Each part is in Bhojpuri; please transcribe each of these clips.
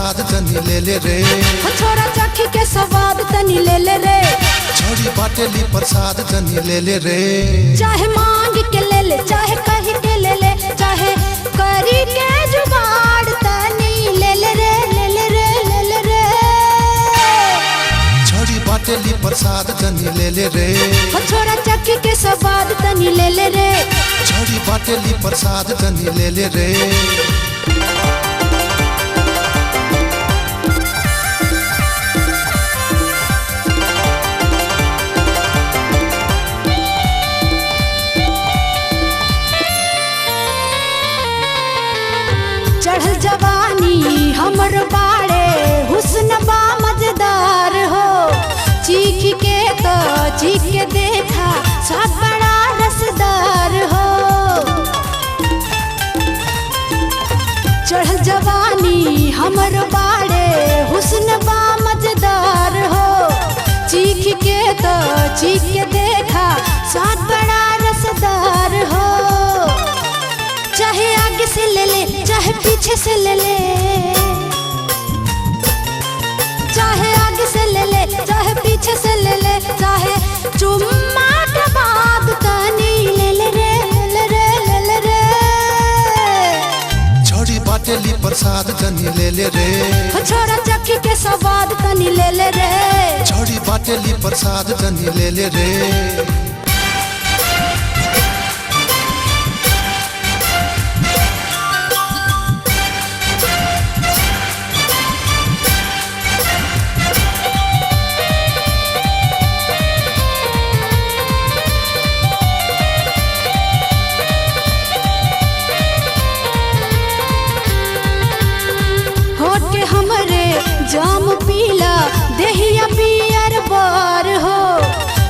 प्रसाद तनी ले ले रे। छोरा चखी के स्वाद तनी ले ले रे। छोड़ी बाटेली प्रसाद तनी ले ले रे। चाहे मांग के ले ले, चाहे कही के ले ले, चाहे करी के जुगाड़ तनी ले ले रे, ले ले रे, ले ले रे। छोड़ी बाटेली प्रसाद तनी ले ले रे। छोरा चखी के स्वाद तनी ले ले रे। छोड़ी बाटेली प्रसाद तनी ले ले रे। चढ़ल जवानी हमर बाड़े हुस्न बा मजेदार हो। चीख के तो चीख के देखा स्वाद बड़ा रसदार हो। चढ़ल जवानी हमर बाड़े हुस्न बा मजेदार हो। चीख के तो चीख के देखा स्वाद बड़ा रसदार हो। चाहे आगे से ले ले, चाहे पीछे से ले ले, चाहे आगे से ले ले, चाहे पीछे से ले ले, चाहे चुम्मा के बाद तनी ले ले रे, ले रे, ले ले रे। छोड़ी बाटेली प्रसाद तनी ले ले रे। छोरा चखी के स्वाद तनी ले ले रे। छोड़ी बाटेली प्रसाद तनी ले ले रे। जाम पीला देहिया पियर बार हो।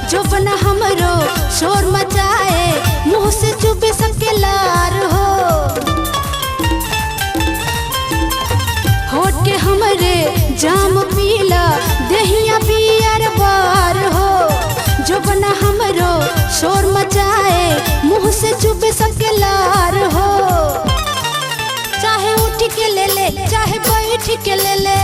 जो बना हमरो शोर मचाए मुंह से चुपे सबके लार हो। होठ के हमरे जाम पीला देहिया पियर बार हो। जो बना हमरो शोर मचाए मुंह से चुपे सबके लार हो। चाहे उठ के ले ले, चाहे बैठ के ले ले,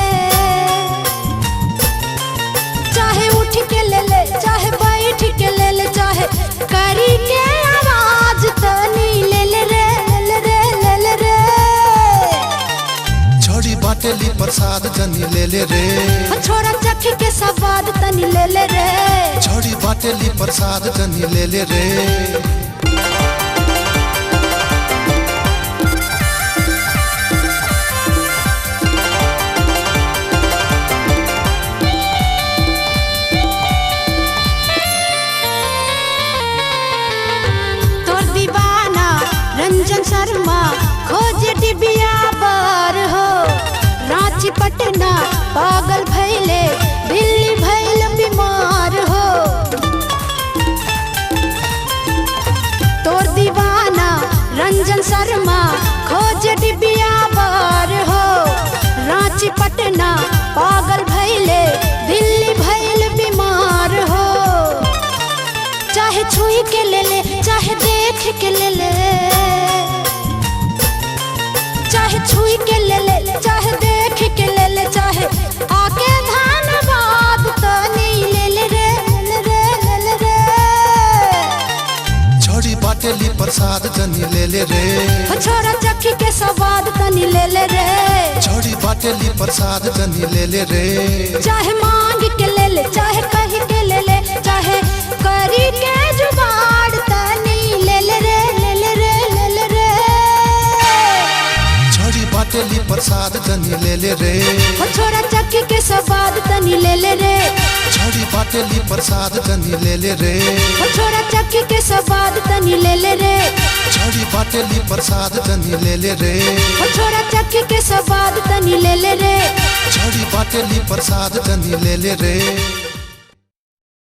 चाहे उठ के ले ले, चाहे बैठ के ले ले, चाहे करी के आवाज तनी ले ले रे, ले रे, ले ले रे। छोड़ी बाटेली प्रसाद तनी ले ले रे। छोरा चखी के स्वाद तनी ले ले रे। छोड़ी बाटेली प्रसाद तनी ले ले रे। रंजन शर्मा खोजे डिबिया बार हो। रांची पटना पागल भैले, दिल्ली भैल बीमार हो। तोर दीवाना रंजन शर्मा खोजे डिबिया बार हो। रांची पटना पागल भैले, दिल्ली भैल बीमार हो। चाहे छुई के ले ले, चाहे देख के ले ले, चाहे छुई के ले ले, चाहे देख के ले ले, चाहे आके धन्यवाद तनी ले ले रे, ले रे, ले ले रे। छोड़ी बाटेली प्रसाद तनी ले ले रे। छोरा चखी के स्वाद तनी ले ले रे। छोड़ी बाटेली प्रसाद तनी ले ले रे। चाहे मांग के ले ले, चाहे कही के ले ले, चाहे करी के जुगाड़ तनी ले ले रे, ले ले रे, ले ले रे। छोड़ी बाटेली प्रसाद तनी ले ले रे। छोरा चखी के स्वाद तनी ले ले रे। छोड़ी बाटेली प्रसाद तनी ले ले रे। छोरा चखी के स्वाद तनी ले ले रे। छोड़ी बाटेली प्रसाद तनी ले ले रे। छोरा चखी के स्वाद तनी ले ले रे। छोड़ी बाटेली प्रसाद तनी ले ले रे।